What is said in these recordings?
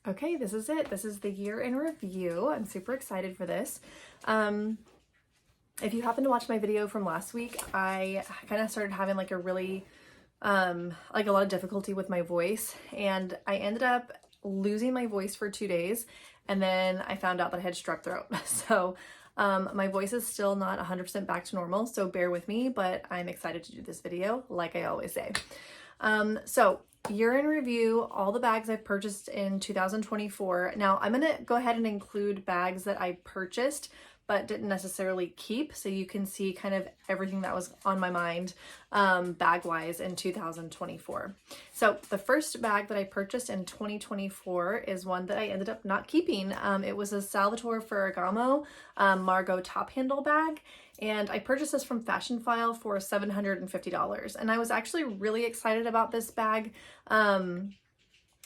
Okay, this is it. This is the year in review. I'm super excited for this. If you happen to watch my video from last week, I kind of started having like a really, like a lot of difficulty with my voice, and I ended up losing my voice for 2 days, and then I found out that I had strep throat. So my voice is still not 100% back to normal, so bear with me, but I'm excited to do this video, like I always say. So year in review, all the bags I've purchased in 2024. Now I'm going to go ahead and include bags that I purchased but didn't necessarily keep, so you can see kind of everything that was on my mind bag-wise in 2024. So the first bag that I purchased in 2024 is one that I ended up not keeping. It was a Salvatore Ferragamo Margot top handle bag, and I purchased this from Fashion File for $750, and I was actually really excited about this bag.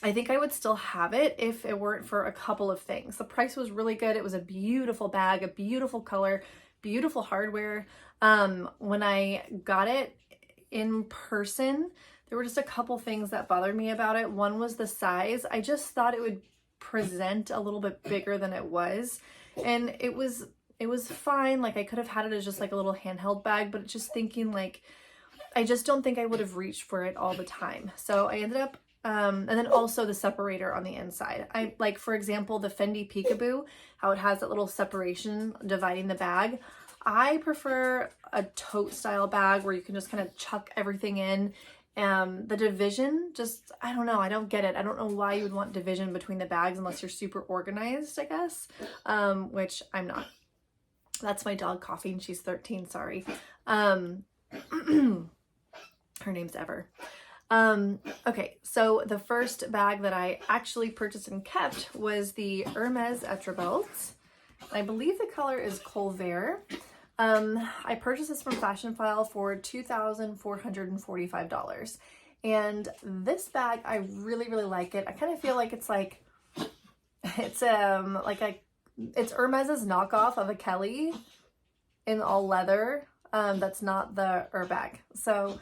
I think I would still have it if it weren't for a couple of things. The price was really good. It was a beautiful bag, a beautiful color, beautiful hardware. When I got it in person, there were just a couple things that bothered me about it. One was the size. I just thought it would present a little bit bigger than it was. And it was fine. Like I could have had it as just like a little handheld bag, but just thinking like, I just don't think I would have reached for it all the time. So I ended up and then also the separator on the inside. I like, for example, the Fendi Peekaboo, how it has that little separation dividing the bag. I prefer a tote style bag where you can just kind of chuck everything in. The division, just, I don't know. I don't get it. I don't know why you would want division between the bags unless you're super organized, I guess, which I'm not. That's my dog coughing. She's 13. Sorry. Her name's Ever. Okay, so the first bag that I actually purchased and kept was the Hermes Belt. I believe the color is Colvert. I purchased this from Fashion File for $2,445. And this bag, I really, really like it. I kind of feel like it's like, it's Hermes's knockoff of a Kelly in all leather. That's not the bag. So,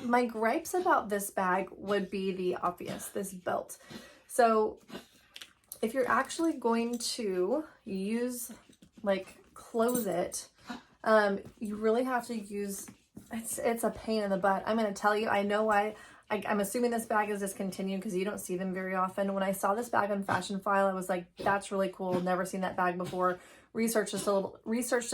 my gripes about this bag would be the obvious, this belt. So if you're actually going to close it, you really have to use, it's a pain in the butt. I'm going to tell you, I know why. I'm assuming this bag is discontinued because you don't see them very often. When I saw this bag on Fashion File, I was like, that's really cool. Never seen that bag before. Researched it a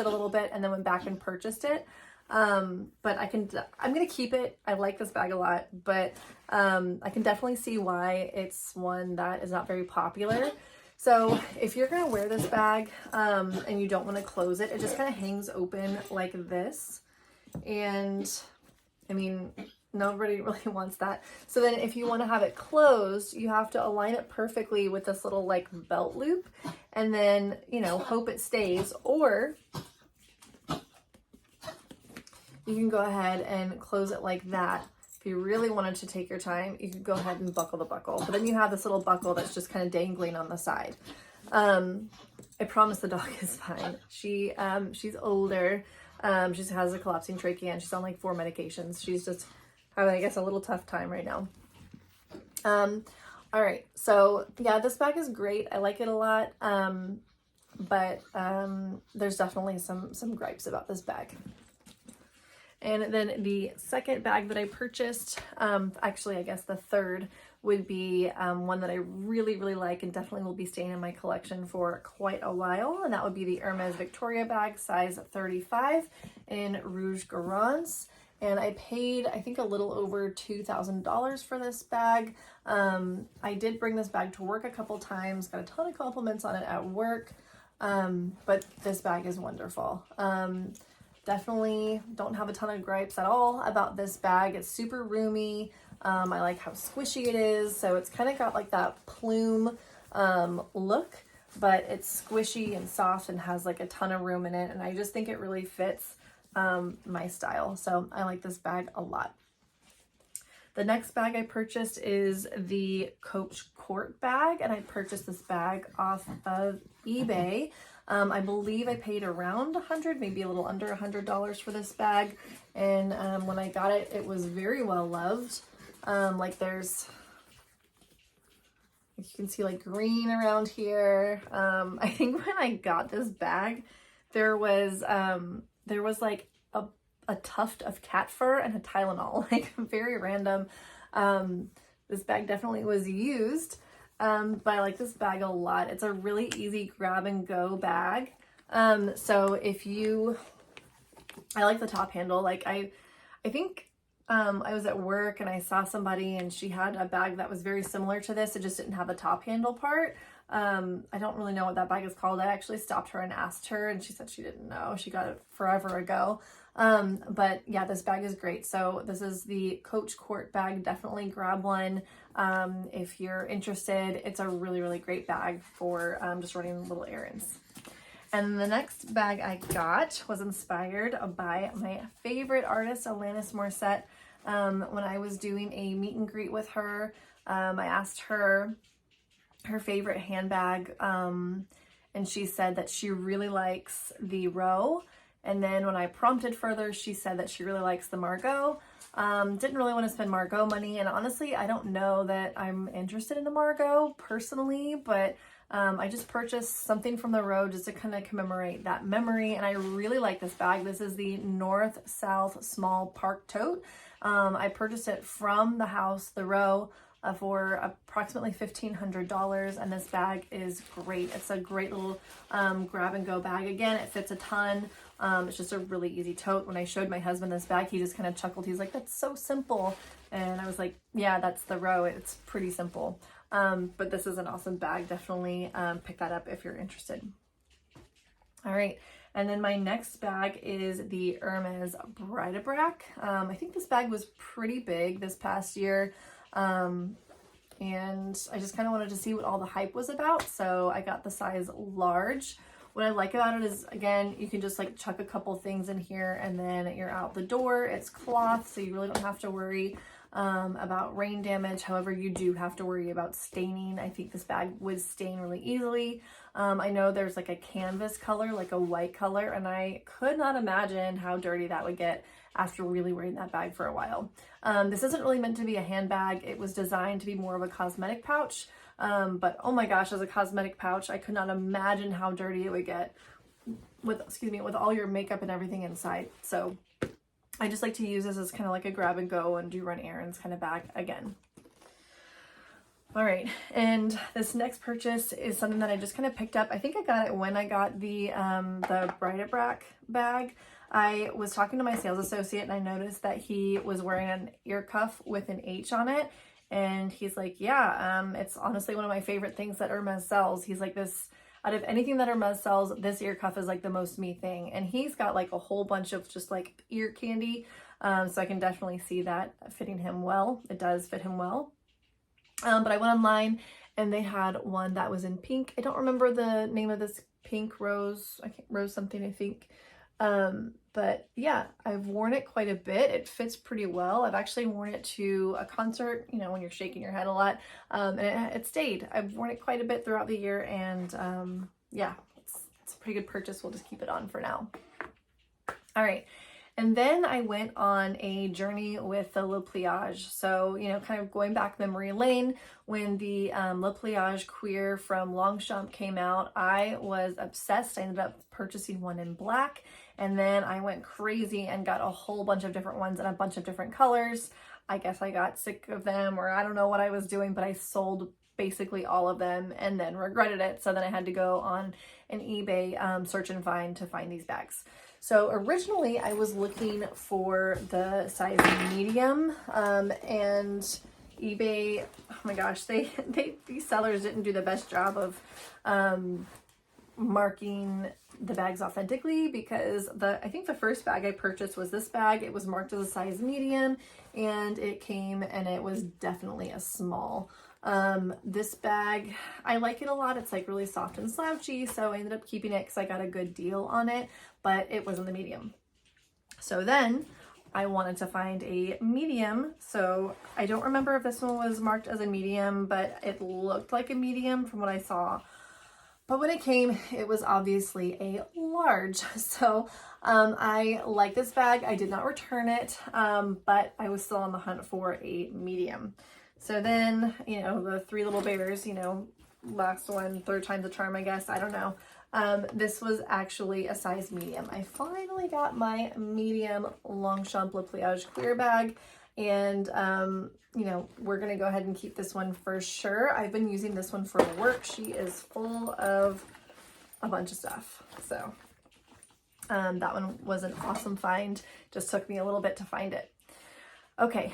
little bit, and then went back and purchased it. But I'm going to keep it. I like this bag a lot, but, I can definitely see why it's one that is not very popular. So if you're going to wear this bag, and you don't want to close it, it just kind of hangs open like this. And I mean, nobody really wants that. So then if you want to have it closed, you have to align it perfectly with this little like belt loop, and then, you know, hope it stays, or you can go ahead and close it like that. If you really wanted to take your time, you could go ahead and buckle the buckle. But then you have this little buckle that's just kind of dangling on the side. I promise the dog is fine. She's older. She has a collapsing trachea, and she's on like 4 medications. She's just having, I guess, a little tough time right now. All right. So yeah, this bag is great. I like it a lot. But there's definitely some gripes about this bag. And then the second bag that I purchased, actually, I guess the third would be one that I really, really like and definitely will be staying in my collection for quite a while. And that would be the Hermes Victoria bag, size 35 in Rouge Garance. And I paid, I think, a little over $2,000 for this bag. I did bring this bag to work a couple times, got a ton of compliments on it at work. But this bag is wonderful. Definitely don't have a ton of gripes at all about this bag. It's super roomy. I like how squishy it is. So it's kind of got like that plume look, but it's squishy and soft and has like a ton of room in it. And I just think it really fits my style. So I like this bag a lot. The next bag I purchased is the Coach Court bag, and I purchased this bag off of eBay. I believe I paid around $100, maybe a little under $100 for this bag. And when I got it, it was very well loved. Like there's You can see like green around here. I think when I got this bag, there was like a tuft of cat fur and a Tylenol, like very random. This bag definitely was used, but I like this bag a lot. It's a really easy grab and go bag. So I like the top handle. Like I think I was at work and I saw somebody and she had a bag that was very similar to this. It just didn't have the top handle part. I don't really know what that bag is called. I actually stopped her and asked her and she said she didn't know. She got it forever ago. But yeah, this bag is great. So this is the Coach Court bag. Definitely grab one if you're interested. It's a really, really great bag for just running little errands. And the next bag I got was inspired by my favorite artist, Alanis Morissette. When I was doing a meet and greet with her, I asked her favorite handbag, and she said that she really likes the Row. And then when I prompted further, she said that she really likes the Margot. Didn't really want to spend Margot money, and honestly, I don't know that I'm interested in the Margot personally, but I just purchased something from the Row just to kind of commemorate that memory, and I really like this bag. This is the North-South Small Park Tote. I purchased it from the house, the Row, for approximately $1,500, and this bag is great. It's a great little grab and go bag. Again, it fits a ton. It's just a really easy tote. When I showed my husband this bag, he just kind of chuckled. He's like, "That's so simple." And I was like, "Yeah, that's the Row. It's pretty simple." But this is an awesome bag. Definitely pick that up if you're interested. All right. And then my next bag is the Hermes bride-a-brac. I think this bag was pretty big this past year. And I just kind of wanted to see what all the hype was about. So I got the size large. What I like about it is, again, you can just like chuck a couple things in here and then you're out the door. It's cloth, so you really don't have to worry about rain damage. However, you do have to worry about staining. I think this bag would stain really easily. I know there's like a canvas color, like a white color, and I could not imagine how dirty that would get after really wearing that bag for a while. This isn't really meant to be a handbag. It was designed to be more of a cosmetic pouch. But oh my gosh, as a cosmetic pouch, I could not imagine how dirty it would get with all your makeup and everything inside. So I just like to use this as kind of like a grab and go and do run errands kind of bag again. All right, and this next purchase is something that I just kind of picked up. I think I got it when I got the bride-a-brac bag. I was talking to my sales associate and I noticed that he was wearing an ear cuff with an H on it. And he's like, yeah, it's honestly one of my favorite things that Hermes sells. He's like, this, out of anything that Hermes sells, this ear cuff is like the most me thing. And he's got like a whole bunch of just like ear candy. So I can definitely see that fitting him well. It does fit him well. But I went online and they had one that was in pink. I don't remember the name of this pink rose. Rose something, I think. But yeah, I've worn it quite a bit. It fits pretty well. I've actually worn it to a concert, you know, when you're shaking your head a lot, and it stayed. I've worn it quite a bit throughout the year, and yeah, it's a pretty good purchase. We'll just keep it on for now. All right. And then I went on a journey with the Le Pliage. So, you know, kind of going back memory lane, when the Le Pliage Queer from Longchamp came out, I was obsessed. I ended up purchasing one in black, and then I went crazy and got a whole bunch of different ones in a bunch of different colors. I guess I got sick of them, or I don't know what I was doing, but I sold basically all of them and then regretted it. So then I had to go on an eBay search and find to find these bags. So originally I was looking for the size medium, and eBay, oh my gosh, these sellers didn't do the best job of marking the bags authentically, because I think the first bag I purchased was this bag. It was marked as a size medium and it came and it was definitely a small. This bag, I like it a lot. It's like really soft and slouchy, so I ended up keeping it because I got a good deal on it, but it wasn't the medium. So then I wanted to find a medium. So I don't remember if this one was marked as a medium, but it looked like a medium from what I saw. But when it came, it was obviously a large. So I like this bag. I did not return it, but I was still on the hunt for a medium. So then, you know, the three little bears, you know, last one, third time's a charm, I guess. I don't know. This was actually a size medium. I finally got my medium Longchamp Le Pliage clear bag. And, you know, we're going to go ahead and keep this one for sure. I've been using this one for work. She is full of a bunch of stuff. So, that one was an awesome find. Just took me a little bit to find it. Okay,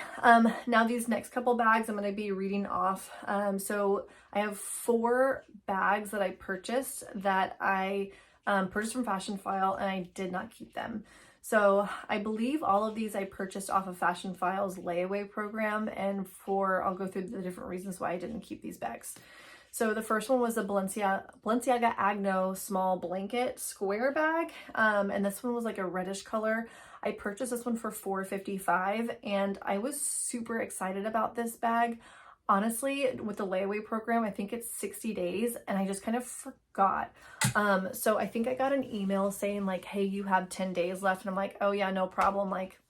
now these next couple bags I'm going to be reading off. So I have 4 bags that I purchased that I purchased from Fashionphile, and I did not keep them. So I believe all of these I purchased off of Fashionphile's layaway program, and I'll go through the different reasons why I didn't keep these bags. So the first one was the Balenciaga Agno small blanket square bag, and this one was like a reddish color. I purchased this one for $4.55, and I was super excited about this bag. Honestly, with the layaway program, I think it's 60 days, and I just kind of forgot. So I think I got an email saying like, hey, you have 10 days left, and I'm like, oh yeah, no problem. Like,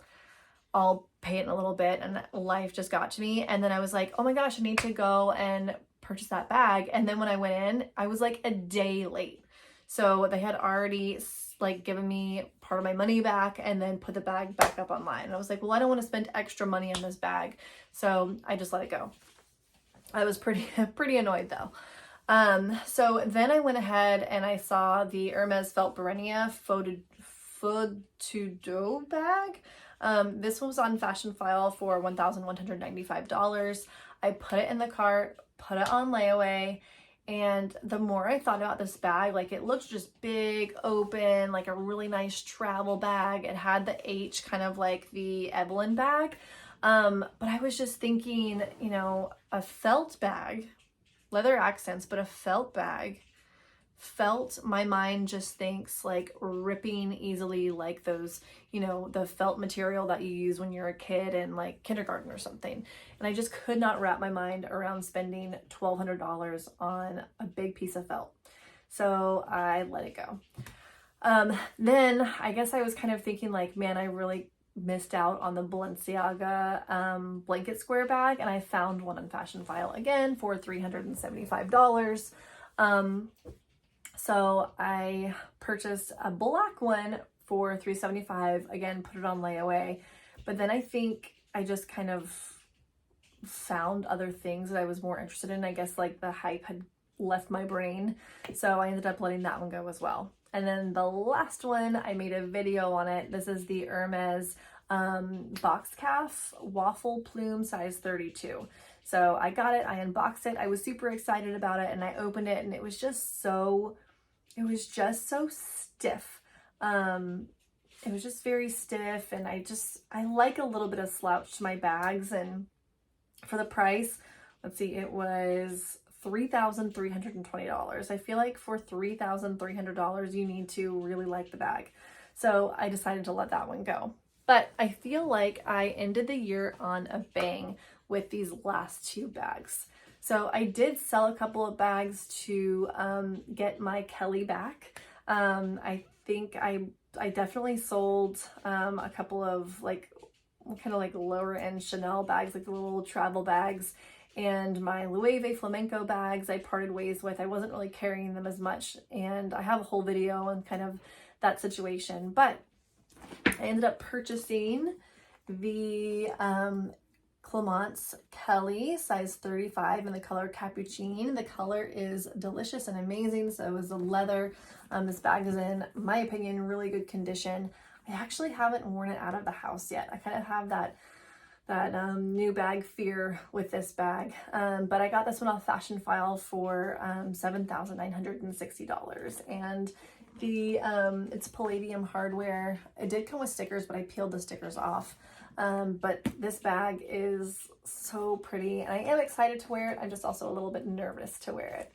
I'll pay it in a little bit, and life just got to me. And then I was like, oh my gosh, I need to go and purchase that bag. And then when I went in, I was like a day late. So they had already like given me part of my money back and then put the bag back up online. And I was like, well, I don't want to spend extra money on this bag. So I just let it go. I was pretty annoyed though. So then I went ahead and I saw the Hermes Felt Berenia Faux to Do bag. This one was on Fashionphile for $1,195. I put it in the cart, put it on layaway, and the more I thought about this bag, like it looked just big, open, like a really nice travel bag. It had the H kind of like the Evelyn bag. But I was just thinking, you know, a felt bag, leather accents, but a felt bag. Felt, my mind just thinks like ripping easily, like those, you know, the felt material that you use when you're a kid in like kindergarten or something. And I just could not wrap my mind around spending $1,200 on a big piece of felt. So I let it go. Then I guess I was kind of thinking like, man, I really missed out on the Balenciaga blanket square bag, and I found one on Fashionphile again for $375. So I purchased a black one for $375, again, put it on layaway. But then I think I just kind of found other things that I was more interested in. I guess like the hype had left my brain. So I ended up letting that one go as well. And then the last one, I made a video on it. This is the Hermes box calf waffle plume size 32. So I got it, I unboxed it. I was super excited about it, and I opened it, and it was just so stiff. It was just very stiff, and I like a little bit of slouch to my bags. And for the price, let's see, it was $3,320. I feel like for $3,300, you need to really like the bag. So I decided to let that one go. But I feel like I ended the year on a bang with these last 2 bags. So I did sell a couple of bags to get my Kelly back. I think I definitely sold a couple of like kind of like lower end Chanel bags, like the little travel bags, and my Loewe flamenco bags I parted ways with. I wasn't really carrying them as much, and I have a whole video on kind of that situation. But I ended up purchasing the Clemence Kelly size 35 in the color Capucine. The color is delicious and amazing. So is the leather. This bag is in my opinion really good condition. I actually haven't worn it out of the house yet. I kind of have that new bag fear with this bag, but I got this one off Fashionphile for $7,960, and it's palladium hardware. It did come with stickers, but I peeled the stickers off. But this bag is so pretty, and I am excited to wear it. I'm just also a little bit nervous to wear it.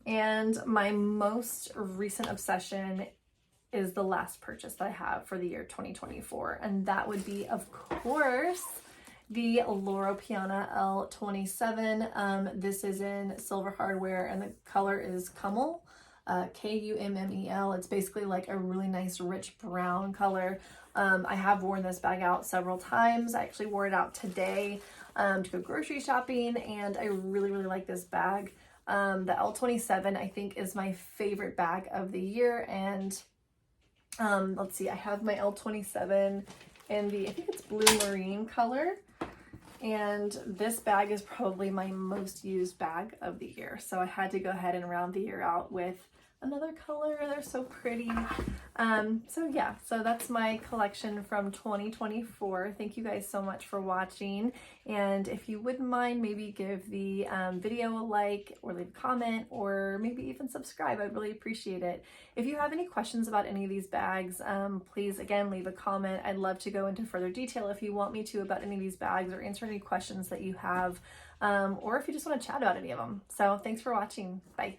And my most recent obsession is the last purchase that I have for the year 2024, and that would be, of course, the Loro Piana L27. This is in silver hardware, and the color is Kummel, Kummel. It's basically like a really nice rich brown color. I have worn this bag out several times. I actually wore it out today. to go grocery shopping, and I really, really like this bag. The L27 I think is my favorite bag of the year, and let's see, I have my L27 in the, I think it's blue marine color, and this bag is probably my most used bag of the year, so I had to go ahead and round the year out with another color. They're so pretty. So yeah, so that's my collection from 2024. Thank you guys so much for watching, and if you wouldn't mind, maybe give the video a like, or leave a comment, or maybe even subscribe. I'd really appreciate it. If you have any questions about any of these bags, please again leave a comment. I'd love to go into further detail if you want me to about any of these bags, or answer any questions that you have, or if you just want to chat about any of them. So thanks for watching. Bye.